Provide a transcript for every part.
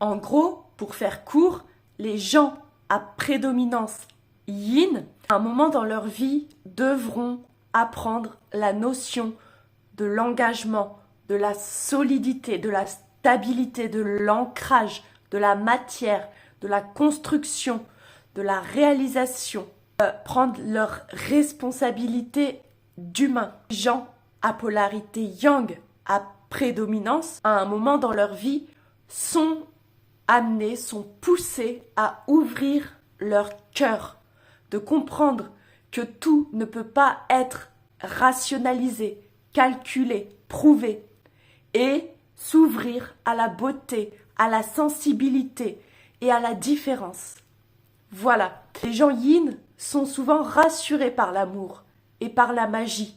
En gros, pour faire court, les gens à prédominance yin, à un moment dans leur vie, devront apprendre la notion de l'engagement, de la solidité, de la stabilité, de l'ancrage, de la matière, de la construction, de la réalisation, prendre leurs responsabilités d'humains. Les gens à polarité yang, à prédominance, à un moment dans leur vie, sont amenés, sont poussés à ouvrir leur cœur, de comprendre que tout ne peut pas être rationalisé, calculé, prouvé, et s'ouvrir à la beauté, à la sensibilité et à la différence. Voilà, les gens yin sont souvent rassurés par l'amour et par la magie,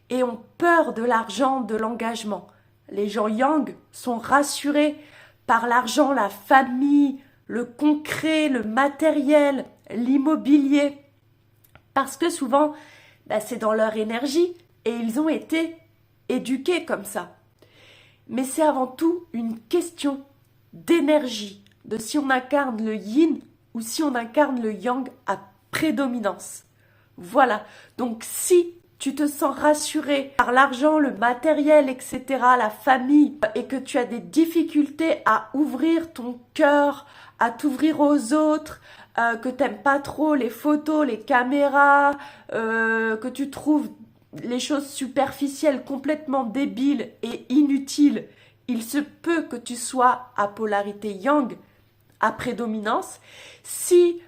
et ont peur de l'argent, de l'engagement. Les gens yang sont rassurés par l'argent, la famille, le concret, le matériel, l'immobilier. Parce que souvent, c'est dans leur énergie et ils ont été éduqués comme ça. Mais c'est avant tout une question d'énergie, de si on incarne le yin ou si on incarne le yang à prédominance. Voilà, donc si tu te sens rassuré par l'argent, le matériel, etc., la famille, et que tu as des difficultés à ouvrir ton cœur, à t'ouvrir aux autres, que t'aimes pas trop les photos, les caméras, que tu trouves les choses superficielles complètement débiles et inutiles, il se peut que tu sois à polarité yang, à prédominance. Si,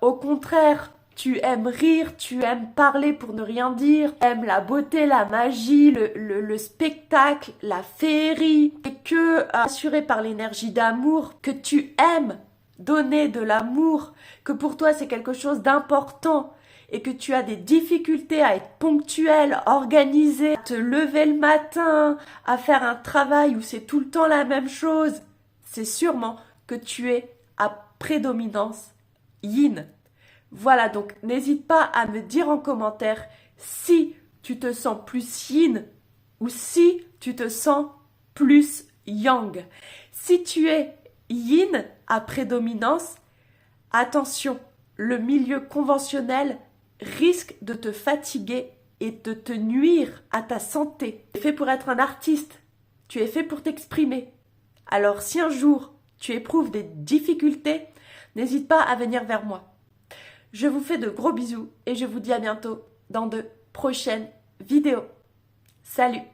au contraire, tu aimes rire, tu aimes parler pour ne rien dire, tu aimes la beauté, la magie, le spectacle, la féerie, et que, assuré par l'énergie d'amour, que tu aimes donner de l'amour, que pour toi c'est quelque chose d'important, et que tu as des difficultés à être ponctuel, organisé, à te lever le matin, à faire un travail où c'est tout le temps la même chose, c'est sûrement que tu es à prédominance yin. Voilà, donc n'hésite pas à me dire en commentaire si tu te sens plus yin ou si tu te sens plus yang. Si tu es yin à prédominance, attention, le milieu conventionnel risque de te fatiguer et de te nuire à ta santé. Tu es fait pour être un artiste, tu es fait pour t'exprimer. Alors si un jour tu éprouves des difficultés, n'hésite pas à venir vers moi. Je vous fais de gros bisous et je vous dis à bientôt dans de prochaines vidéos. Salut!